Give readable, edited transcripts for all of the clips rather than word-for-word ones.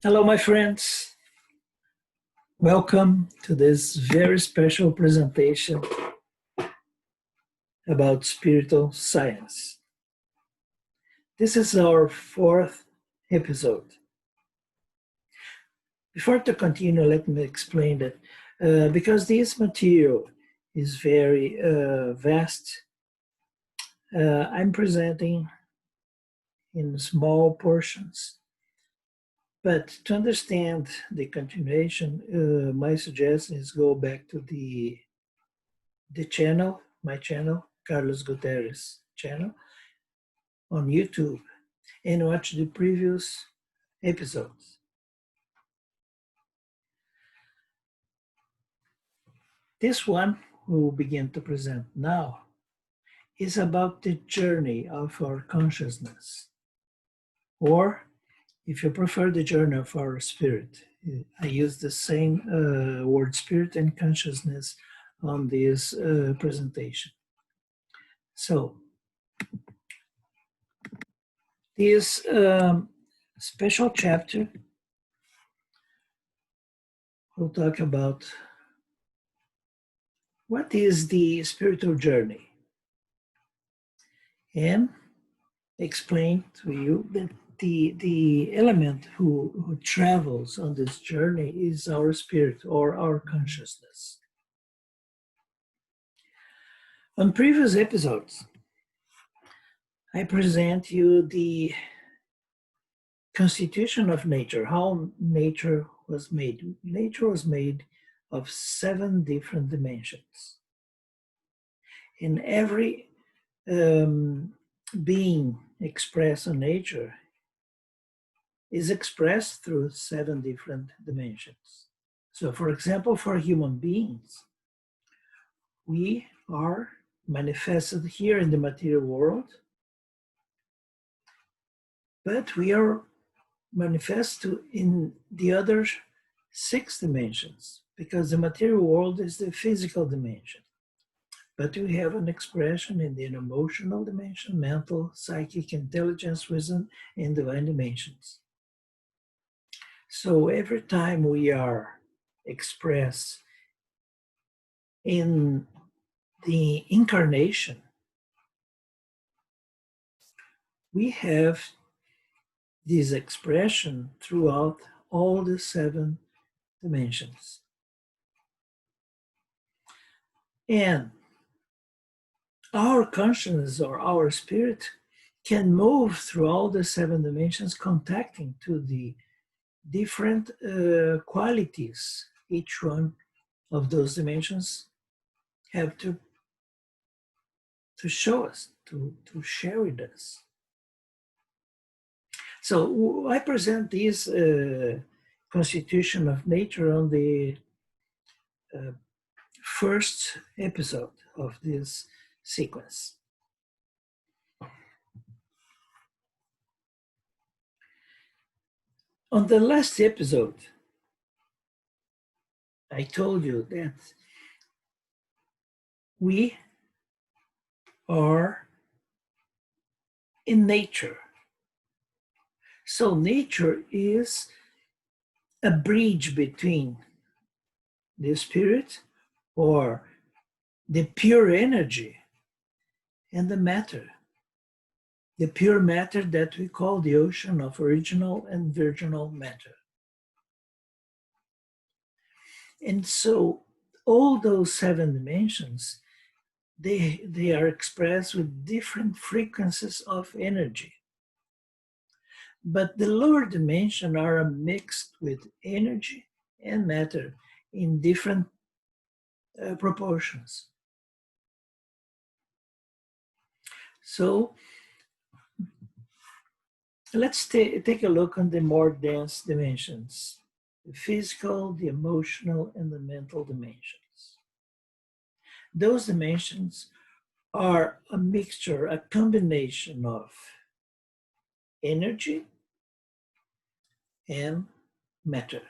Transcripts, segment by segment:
Hello, my friends. Welcome to this very special presentation about spiritual science. This is our fourth episode. Before to continue, let me explain that because this material is very vast, I'm presenting in small portions. But to understand the continuation, my suggestion is go back to the channel, my channel, Carlos GUterres channel on YouTube, and watch the previous episodes. This one we will begin to present now is about the journey of our consciousness, or if you prefer, the journey of our spirit. I use the same word spirit and consciousness on this presentation. So, this special chapter will talk about what is the spiritual journey, and explain to you that the element who travels on this journey is our spirit or our consciousness. On previous episodes, I present you the constitution of nature, how nature was made. Nature was made of 7 different dimensions. In every being expressed in nature is expressed through 7 different dimensions. So, for example, for human beings, we are manifested here in the material world, but we are manifested in the other 6 dimensions, because the material world is the physical dimension. But we have an expression in the emotional dimension, mental, psychic, intelligence, wisdom, and divine dimensions. So every time we are expressed in the incarnation, we have this expression throughout all the 7 dimensions. And our consciousness or our spirit can move through all the 7 dimensions, contacting to the different qualities each one of those dimensions have to show us, to share with us. So I present this constitution of nature on the first episode of this sequence. On the last episode, I told you that we are in nature. So nature is a bridge between the spirit or the pure energy and the matter. The pure matter that we call the ocean of original and virginal matter. And so all those 7 dimensions, they are expressed with different frequencies of energy. But the lower dimensions are mixed with energy and matter in different proportions. So let's take a look on the more dense dimensions, the physical, the emotional, and the mental dimensions. Those dimensions are a mixture, a combination of energy and matter.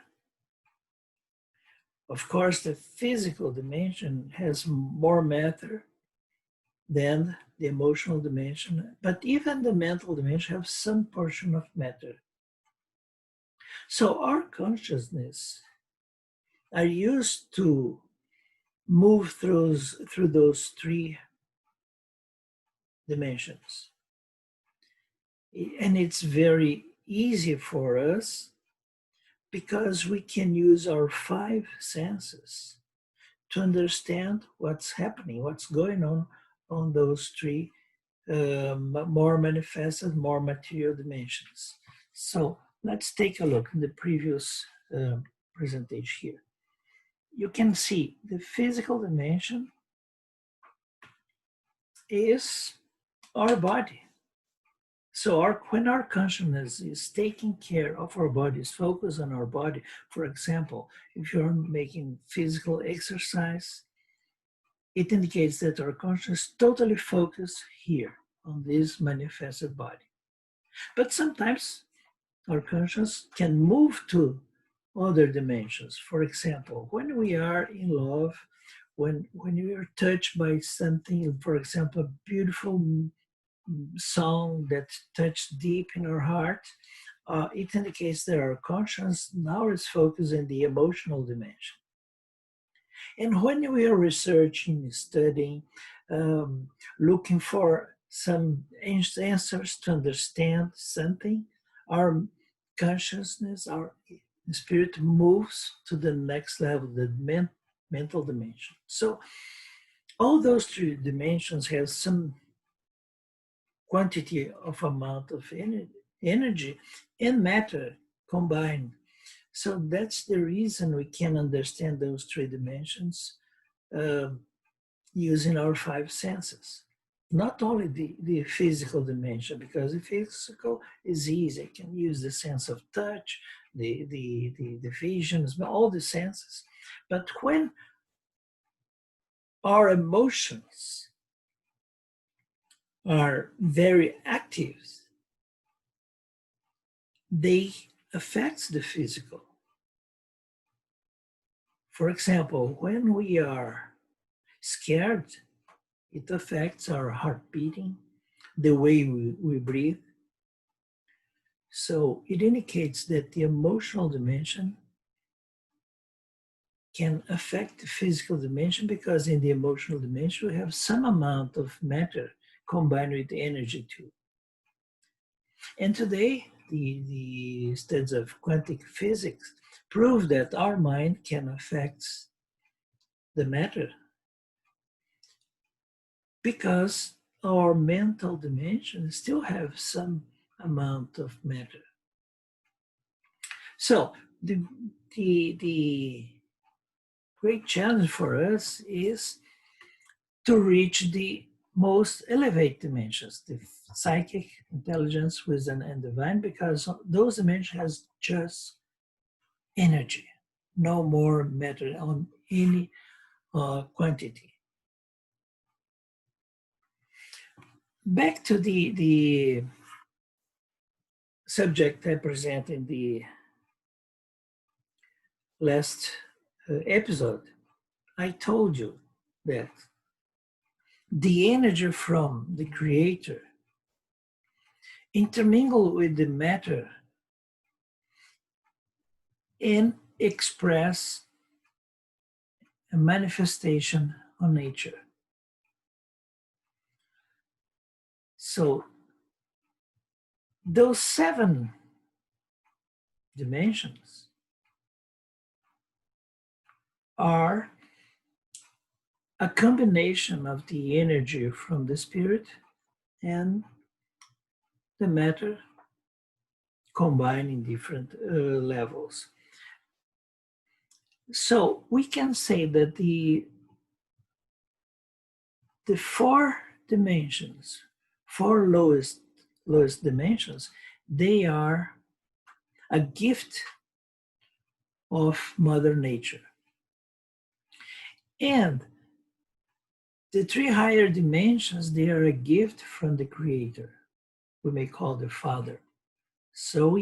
Of course, the physical dimension has more matter than the emotional dimension, but even the mental dimension has some portion of matter. So our consciousness are used to move through those three dimensions. And it's very easy for us because we can use our five senses to understand what's happening, what's going on those three more manifested, more material dimensions. So let's take a look in the previous presentation here. You can see the physical dimension is our body. So when our consciousness is taking care of our body, is focused on our body, for example, if you're making physical exercise, it indicates that our consciousness totally focused here on this manifested body. But sometimes our consciousness can move to other dimensions. For example, when we are in love, when we are touched by something, for example, a beautiful song that touched deep in our heart, it indicates that our conscience now is focused in the emotional dimension. And when we are researching, studying, looking for some answers to understand something, our consciousness, our spirit moves to the next level, the mental dimension. So all those three dimensions have some quantity of amount of energy and matter combined. So that's the reason we can understand those three dimensions using our five senses. Not only the physical dimension, because the physical is easy. I can use the sense of touch, the visions, all the senses. But when our emotions are very active, they affect the physical. For example, when we are scared, it affects our heart beating, the way we breathe. So it indicates that the emotional dimension can affect the physical dimension, because in the emotional dimension we have some amount of matter combined with energy too. And today, the studies of quantum physics prove that our mind can affect the matter, because our mental dimension still have some amount of matter. So the great challenge for us is to reach the most elevated dimensions, the psychic, intelligence, wisdom, and divine, because those dimensions has just energy, no more matter on any quantity. Back to the subject I presented in the last episode. I told you that the energy from the creator intermingle with the matter and express a manifestation on nature. So those 7 dimensions are a combination of the energy from the spirit and the matter combined in different levels. So we can say that the 4 dimensions, 4 lowest dimensions, they are a gift of Mother Nature. And the 3 higher dimensions, they are a gift from the Creator. We may call the Father. So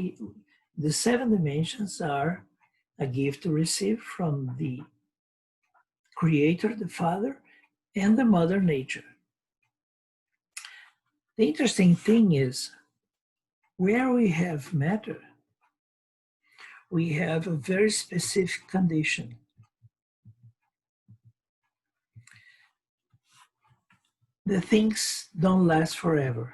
the 7 dimensions are a gift to receive from the Creator, the Father, and the Mother Nature. The interesting thing is, where we have matter, we have a very specific condition. The things don't last forever.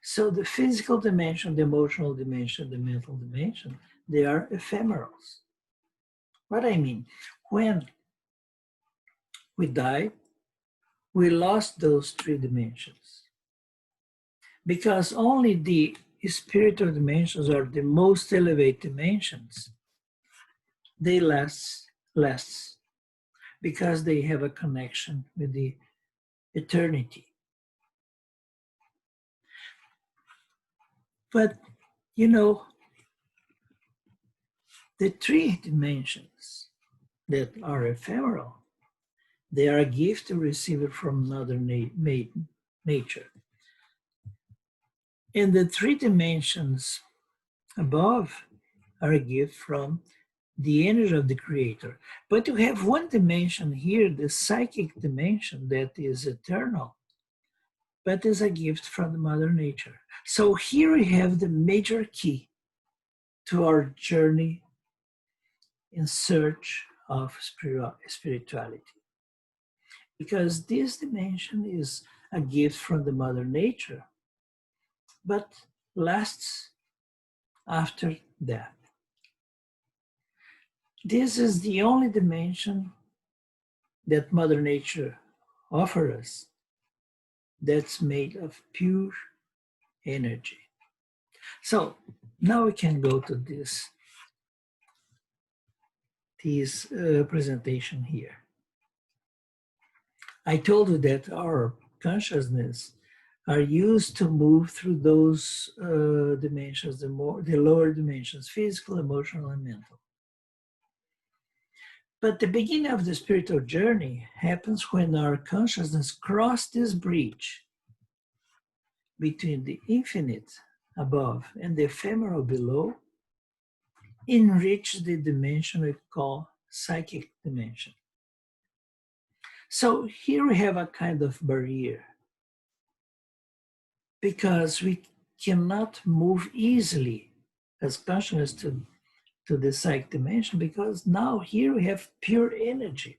So the physical dimension, the emotional dimension, the mental dimension, they are ephemerals. What I mean, when we die, we lost those three dimensions because only the spiritual dimensions or the most elevated dimensions, they last because they have a connection with the eternity. But you know, the three dimensions that are ephemeral, they are a gift received from another nature. And the three dimensions above are a gift from the energy of the creator. But you have one dimension here, the psychic dimension, that is eternal, but is a gift from the mother nature. So here we have the major key to our journey in search of spirituality. Because this dimension is a gift from the mother nature, but lasts after death. This is the only dimension that Mother Nature offers us that's made of pure energy. So now we can go to this presentation here. I told you that our consciousness are used to move through those dimensions, the lower dimensions, physical, emotional, and mental. But the beginning of the spiritual journey happens when our consciousness crosses this bridge between the infinite above and the ephemeral below, enrich the dimension we call psychic dimension. So here we have a kind of barrier because we cannot move easily as consciousness to the psychic dimension because now here we have pure energy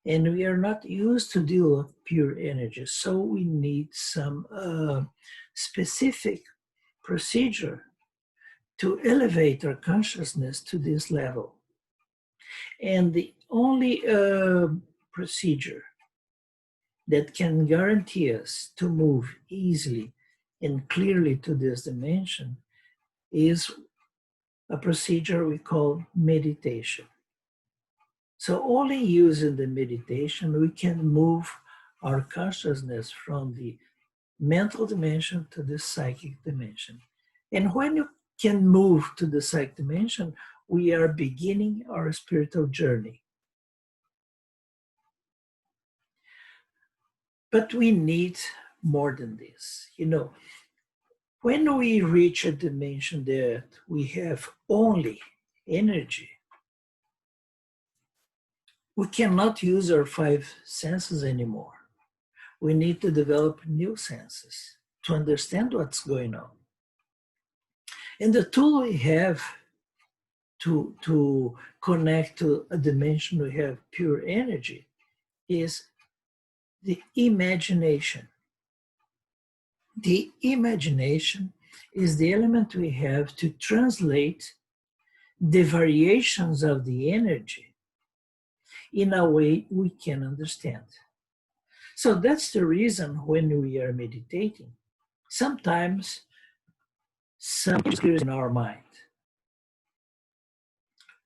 and we are not used to deal with pure energy. So we need some specific procedure to elevate our consciousness to this level. And the only procedure that can guarantee us to move easily and clearly to this dimension is a procedure we call meditation. So only using the meditation, we can move our consciousness from the mental dimension to the psychic dimension. And when you can move to the psychic dimension, we are beginning our spiritual journey. But we need more than this. You know, when we reach a dimension that we have only energy, we cannot use our five senses anymore. We need to develop new senses to understand what's going on. And the tool we have to connect to a dimension we have pure energy is the imagination. The imagination is the element we have to translate the variations of the energy in a way we can understand. So that's the reason when we are meditating, sometimes some images in our mind.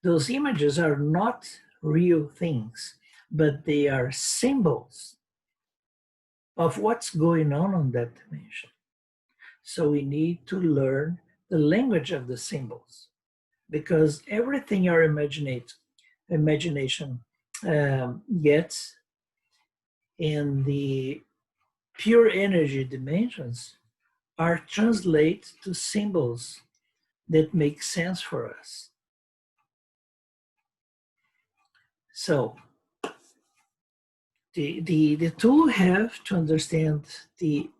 Those images are not real things, but they are symbols of what's going on that dimension. So we need to learn the language of the symbols because everything our imagination gets in the pure energy dimensions are translated to symbols that make sense for us. So the tool we have to understand the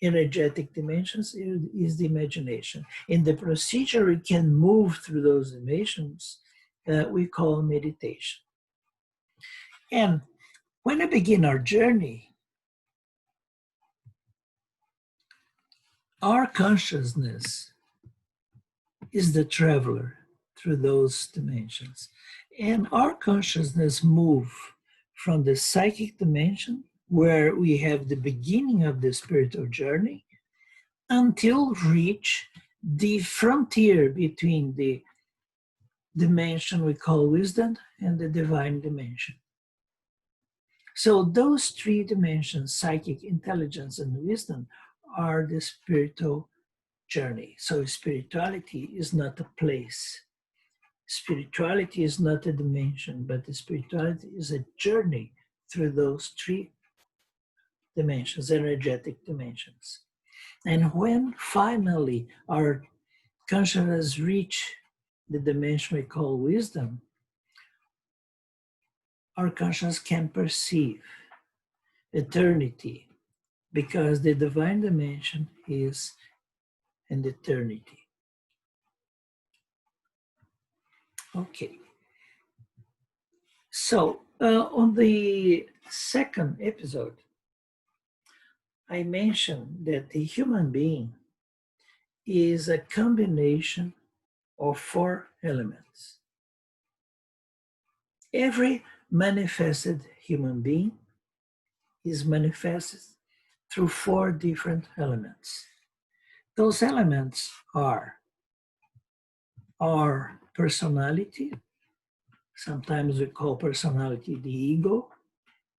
energetic dimensions is the imagination. In the procedure, we can move through those dimensions we call meditation. And when we begin our journey, our consciousness is the traveler through those dimensions. And our consciousness moves from the psychic dimension, where we have the beginning of the spiritual journey, until reach the frontier between the dimension we call wisdom and the divine dimension. So those three dimensions, psychic, intelligence, and wisdom, are the spiritual journey. So spirituality is not a place. Spirituality is not a dimension, but the spirituality is a journey through those three dimensions, energetic dimensions. And when finally our consciousness reach the dimension we call wisdom, our consciousness can perceive eternity, because the divine dimension is an eternity. Okay. So on the second episode, I mentioned that the human being is a combination of four elements. Every manifested human being is manifested through four different elements. Those elements are our personality, sometimes we call personality the ego,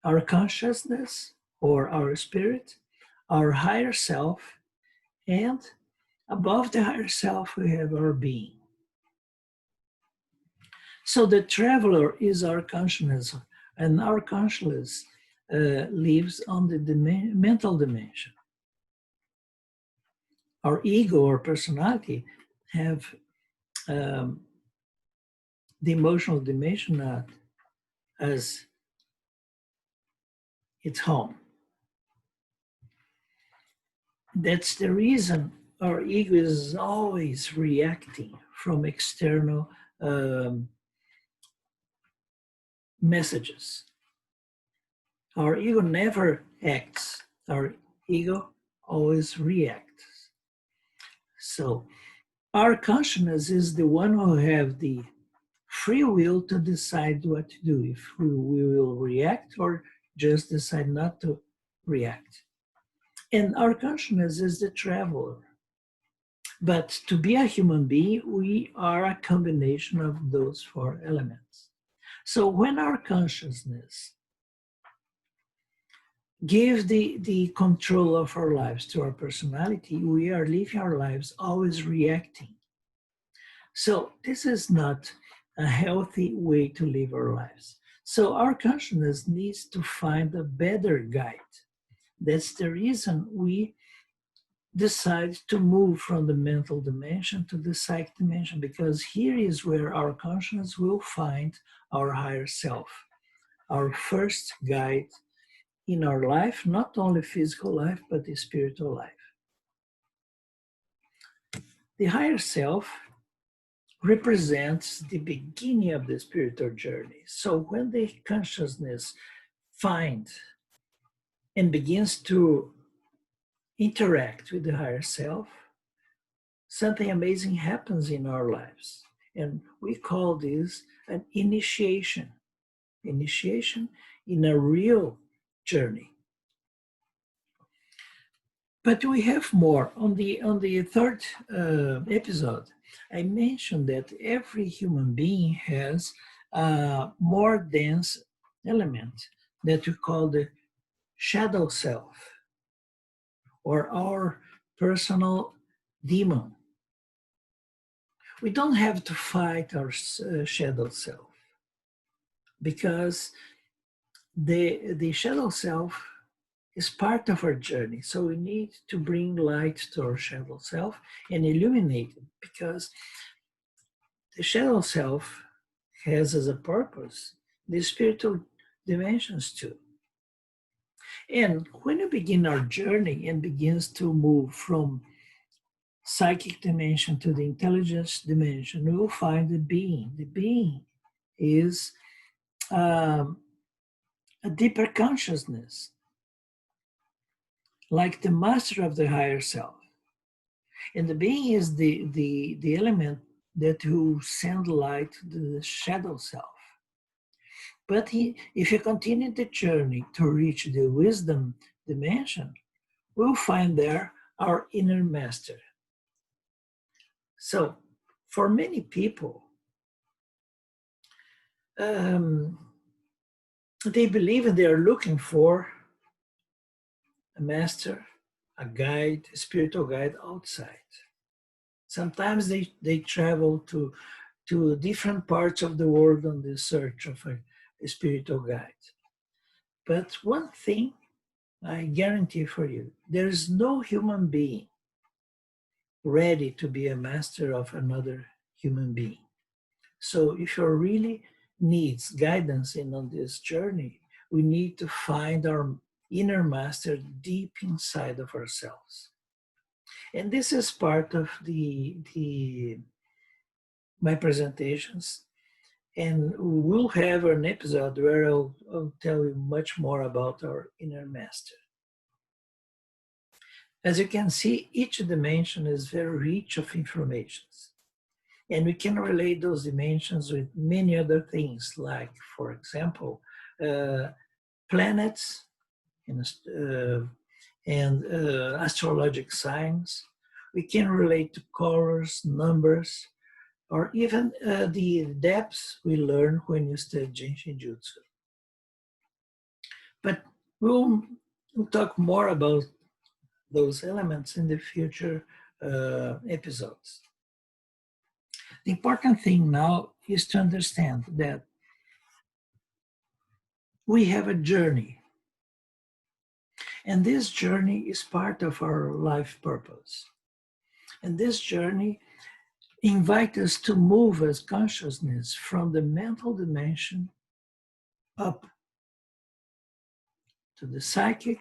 our consciousness or our spirit, our higher self, and above the higher self we have our being. So the traveler is our consciousness, and our consciousness lives on the mental dimension. Our ego or personality have the emotional dimension as its home. That's the reason our ego is always reacting from external messages. Our ego never acts. Our ego always reacts. So our consciousness is the one who have the free will to decide what to do, if we will react or just decide not to react. And our consciousness is the traveler. But to be a human being, we are a combination of those four elements. So when our consciousness gives the control of our lives to our personality, we are living our lives always reacting. So this is not a healthy way to live our lives. So our consciousness needs to find a better guide. That's the reason we decide to move from the mental dimension to the psychic dimension, because here is where our consciousness will find our higher self, our first guide in our life, not only physical life, but the spiritual life. The higher self represents the beginning of the spiritual journey. So when the consciousness finds and begins to interact with the higher self, something amazing happens in our lives. And we call this an initiation. Initiation in a real journey. But we have more. On the third episode, I mentioned that every human being has a more dense element that we call the shadow self, or our personal demon. We don't have to fight our shadow self, because the shadow self is part of our journey. So we need to bring light to our shadow self and illuminate it, because the shadow self has as a purpose the spiritual dimensions too. And when we begin our journey and begins to move from psychic dimension to the intelligence dimension, we will find the being. The being is um, a deeper consciousness, like the master of the higher self. And the being is the element that will send light to the shadow self. But if you continue the journey to reach the wisdom dimension, we'll find there our inner master. So, for many people, they believe and they are looking for a master, a guide, a spiritual guide outside. Sometimes they travel to different parts of the world on the search of a spiritual guide. But one thing I guarantee for you, there is no human being ready to be a master of another human being. So if you really needs guidance in on this journey, we need to find our inner master deep inside of ourselves. And this is part of my presentations. And we'll have an episode where I'll tell you much more about our inner master. As you can see, each dimension is very rich of informations. And we can relate those dimensions with many other things, like, for example, planets and astrologic signs. We can relate to colors, numbers, or even the depths we learn when you study Jutsu. But we'll talk more about those elements in the future episodes. The important thing now is to understand that we have a journey. And this journey is part of our life purpose. And this journey invites us to move as consciousness from the mental dimension up to the psychic,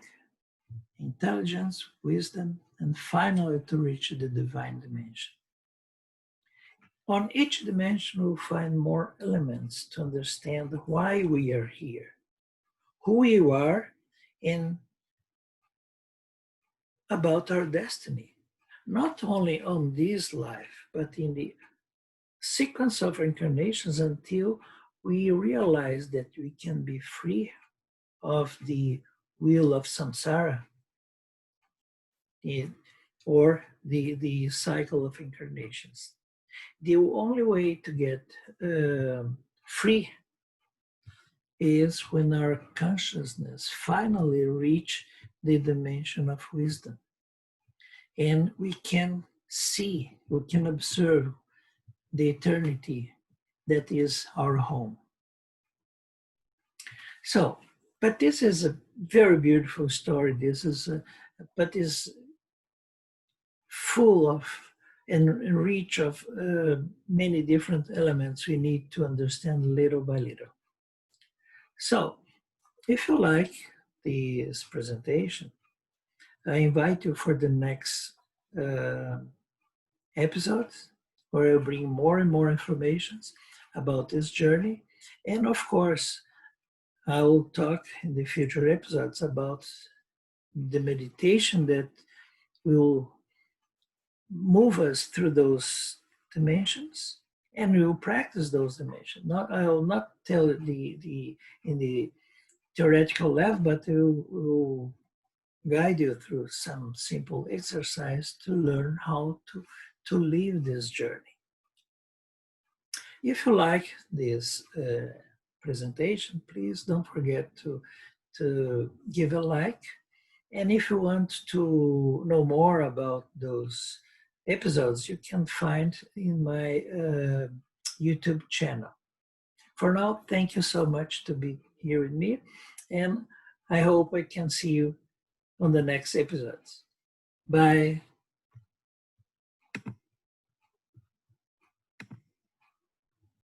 intelligence, wisdom, and finally to reach the divine dimension. On each dimension, we'll find more elements to understand why we are here, who we are, and about our destiny, not only on this life, but in the sequence of incarnations until we realize that we can be free of the wheel of samsara or the cycle of incarnations. The only way to get free is when our consciousness finally reach the dimension of wisdom. And we can see, we can observe the eternity that is our home. So, but this is a very beautiful story. But is full of and rich of many different elements we need to understand little by little. So, if you like this presentation, I invite you for the next episodes where I'll bring more and more information about this journey. And of course, I will talk in the future episodes about the meditation that will move us through those dimensions, and we will practice those dimensions. I will not tell it in the theoretical level, but it will guide you through some simple exercise to learn how to live this journey. If you like this presentation, please don't forget to give a like. And if you want to know more about those episodes, you can find in my YouTube channel. For now, thank you so much to be here with me, and I hope I can see you on the next episodes. Bye.